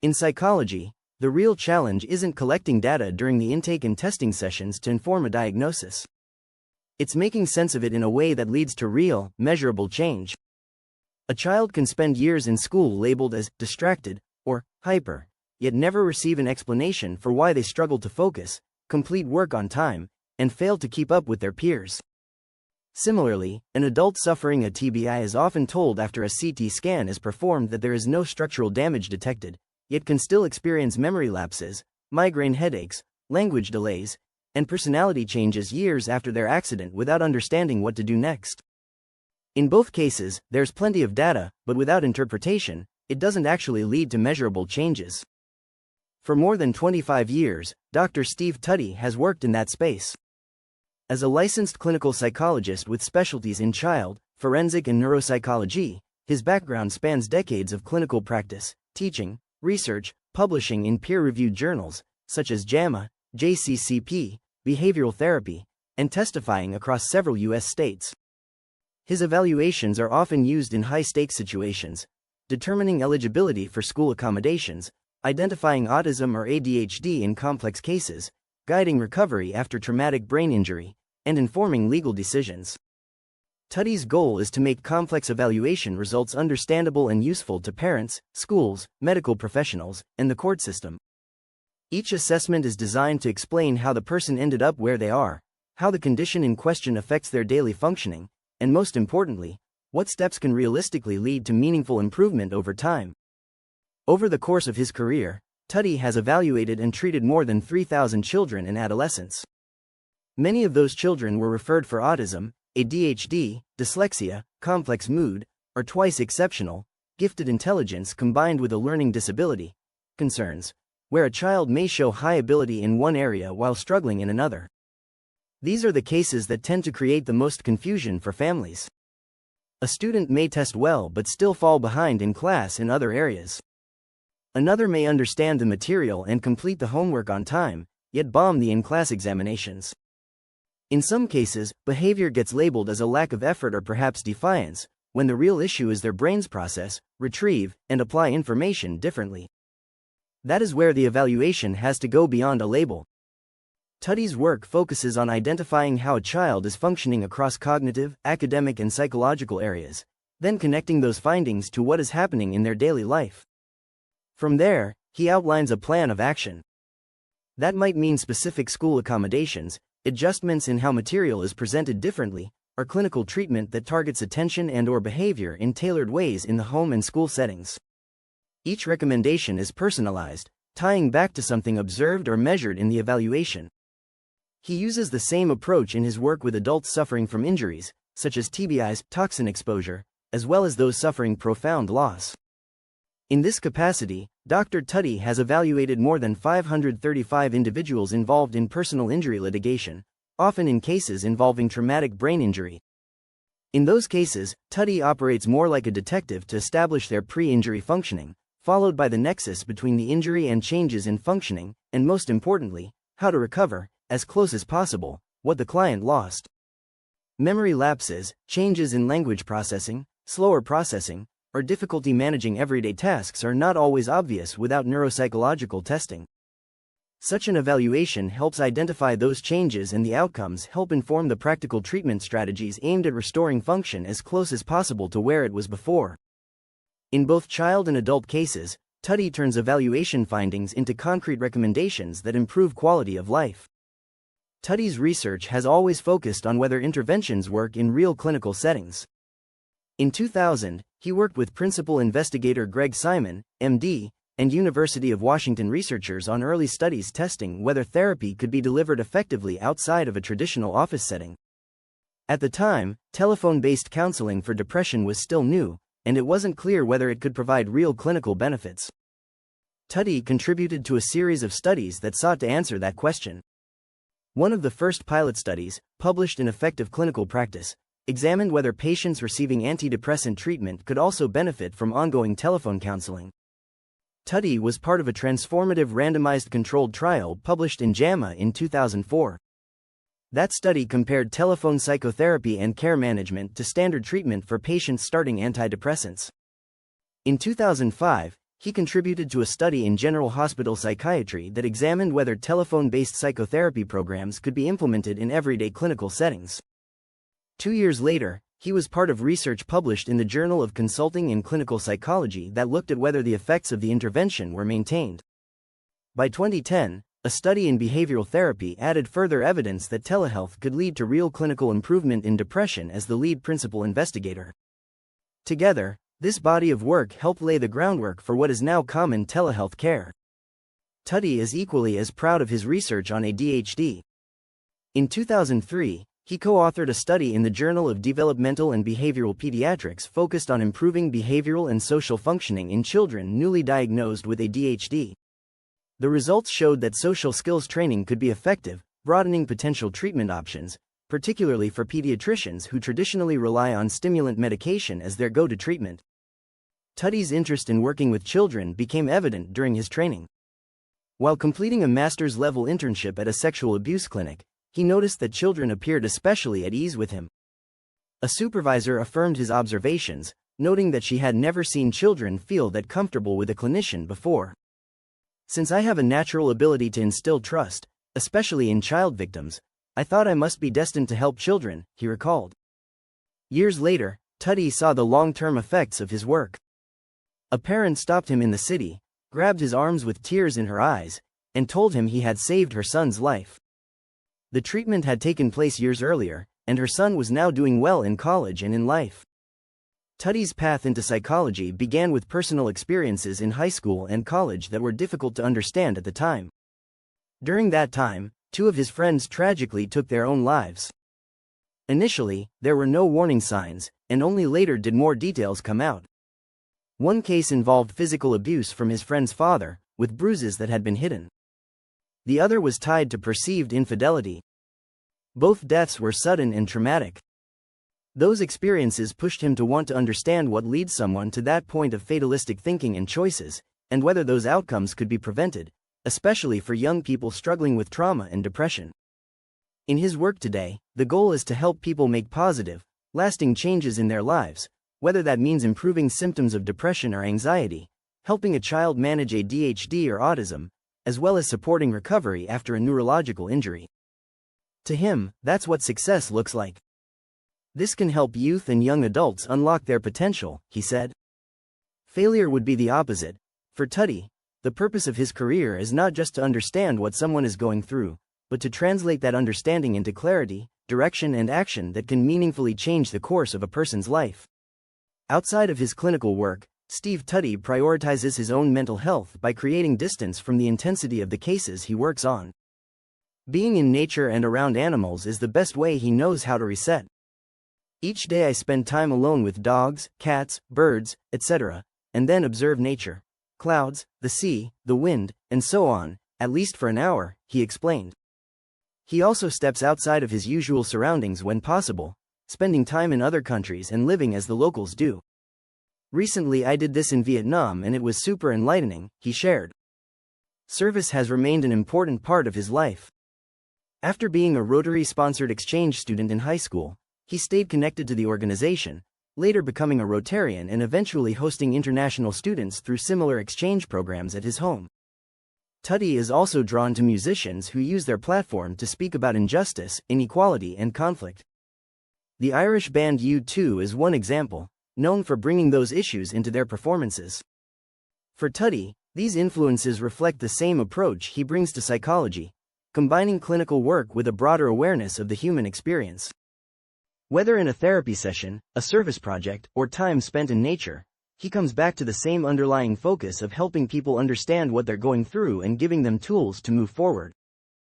In psychology, the real challenge isn't collecting data during the intake and testing sessions to inform a diagnosis. It's making sense of it in a way that leads to real, measurable change. A child can spend years in school labeled as distracted or hyper, yet never receive an explanation for why they struggle to focus, complete work on time, and fail to keep up with their peers. Similarly, an adult suffering a TBI is often told after a CT scan is performed that there is no structural damage detected, yet can still experience memory lapses, migraine headaches, language delays, and personality changes years after their accident without understanding what to do next. In both cases, there's plenty of data, but without interpretation, it doesn't actually lead to measurable changes. For more than 25 years, Dr. Steve Tutty has worked in that space. As a licensed clinical psychologist with specialties in child, forensic and neuropsychology, his background spans decades of clinical practice, teaching, research, publishing in peer-reviewed journals, such as JAMA, JCCP, behavioral therapy, and testifying across several U.S. states. His evaluations are often used in high-stakes situations, determining eligibility for school accommodations, identifying autism or ADHD in complex cases, guiding recovery after traumatic brain injury, and informing legal decisions. Tutty's goal is to make complex evaluation results understandable and useful to parents, schools, medical professionals, and the court system. Each assessment is designed to explain how the person ended up where they are, how the condition in question affects their daily functioning, and most importantly, what steps can realistically lead to meaningful improvement over time. Over the course of his career, Tutty has evaluated and treated more than 3,000 children and adolescents. Many of those children were referred for autism, ADHD, dyslexia, complex mood, or twice exceptional, gifted intelligence combined with a learning disability concerns, where a child may show high ability in one area while struggling in another. These are the cases that tend to create the most confusion for families. A student may test well but still fall behind in class in other areas. Another may understand the material and complete the homework on time, yet bomb the in-class examinations. In some cases, behavior gets labeled as a lack of effort or perhaps defiance, when the real issue is their brains process, retrieve, and apply information differently. That is where the evaluation has to go beyond a label. Tutty's work focuses on identifying how a child is functioning across cognitive, academic, and psychological areas, then connecting those findings to what is happening in their daily life. From there, he outlines a plan of action. That might mean specific school accommodations, adjustments in how material is presented differently, or clinical treatment that targets attention and/or behavior in tailored ways in the home and school settings. Each recommendation is personalized, tying back to something observed or measured in the evaluation. He uses the same approach in his work with adults suffering from injuries, such as TBIs, toxin exposure, as well as those suffering profound loss. In this capacity, Dr. Tutty has evaluated more than 535 individuals involved in personal injury litigation, often in cases involving traumatic brain injury. In those cases, Tutty operates more like a detective to establish their pre-injury functioning, followed by the nexus between the injury and changes in functioning, and most importantly, how to recover, as close as possible, what the client lost. Memory lapses, changes in language processing, slower processing, or difficulty managing everyday tasks are not always obvious without neuropsychological testing. Such an evaluation helps identify those changes, and the outcomes help inform the practical treatment strategies aimed at restoring function as close as possible to where it was before. In both child and adult cases, Tutty turns evaluation findings into concrete recommendations that improve quality of life. Tutty's research has always focused on whether interventions work in real clinical settings. In 2000, he worked with principal investigator Greg Simon, MD, and University of Washington researchers on early studies testing whether therapy could be delivered effectively outside of a traditional office setting. At the time, telephone-based counseling for depression was still new, and it wasn't clear whether it could provide real clinical benefits. Tutty contributed to a series of studies that sought to answer that question. One of the first pilot studies, published in Effective Clinical Practice, examined whether patients receiving antidepressant treatment could also benefit from ongoing telephone counseling. Tutty was part of a transformative randomized controlled trial published in JAMA in 2004. That study compared telephone psychotherapy and care management to standard treatment for patients starting antidepressants. In 2005, He contributed to a study in general hospital psychiatry that examined whether telephone-based psychotherapy programs could be implemented in everyday clinical settings. 2 years later, he was part of research published in the Journal of Consulting in Clinical Psychology that looked at whether the effects of the intervention were maintained. By 2010, a study in behavioral therapy added further evidence that telehealth could lead to real clinical improvement in depression as the lead principal investigator. Together, this body of work helped lay the groundwork for what is now common telehealth care. Tutty is equally as proud of his research on ADHD. In 2003, he co-authored a study in the Journal of Developmental and Behavioral Pediatrics focused on improving behavioral and social functioning in children newly diagnosed with ADHD. The results showed that social skills training could be effective, broadening potential treatment options, particularly for pediatricians who traditionally rely on stimulant medication as their go-to treatment. Tutty's interest in working with children became evident during his training. While completing a master's-level internship at a sexual abuse clinic, he noticed that children appeared especially at ease with him. A supervisor affirmed his observations, noting that she had never seen children feel that comfortable with a clinician before. "Since I have a natural ability to instill trust, especially in child victims, I thought I must be destined to help children," he recalled. Years later, Tutty saw the long-term effects of his work. A parent stopped him in the city, grabbed his arms with tears in her eyes, and told him he had saved her son's life. The treatment had taken place years earlier, and her son was now doing well in college and in life. Tutty's path into psychology began with personal experiences in high school and college that were difficult to understand at the time. During that time, 2 of his friends tragically took their own lives. Initially, there were no warning signs, and only later did more details come out. One case involved physical abuse from his friend's father, with bruises that had been hidden. The other was tied to perceived infidelity. Both deaths were sudden and traumatic. Those experiences pushed him to want to understand what leads someone to that point of fatalistic thinking and choices, and whether those outcomes could be prevented, especially for young people struggling with trauma and depression. In his work today, the goal is to help people make positive, lasting changes in their lives, whether that means improving symptoms of depression or anxiety, helping a child manage ADHD or autism, as well as supporting recovery after a neurological injury. To him, that's what success looks like. "This can help youth and young adults unlock their potential," he said. Failure would be the opposite. For Tutty, the purpose of his career is not just to understand what someone is going through, but to translate that understanding into clarity, direction and action that can meaningfully change the course of a person's life. Outside of his clinical work, Steve Tutty prioritizes his own mental health by creating distance from the intensity of the cases he works on. "Being in nature and around animals is the best way he knows how to reset. Each day I spend time alone with dogs, cats, birds, etc., and then observe nature. Clouds, the sea, the wind, and so on, at least for an hour," he explained. He also steps outside of his usual surroundings when possible, spending time in other countries and living as the locals do. "Recently I did this in Vietnam and it was super enlightening," he shared. Service has remained an important part of his life. After being a Rotary-sponsored exchange student in high school, he stayed connected to the organization, later becoming a Rotarian and eventually hosting international students through similar exchange programs at his home. Tutty is also drawn to musicians who use their platform to speak about injustice, inequality and conflict. The Irish band U2 is one example, known for bringing those issues into their performances. For Tutty, these influences reflect the same approach he brings to psychology, combining clinical work with a broader awareness of the human experience. Whether in a therapy session, a service project, or time spent in nature, he comes back to the same underlying focus of helping people understand what they're going through and giving them tools to move forward.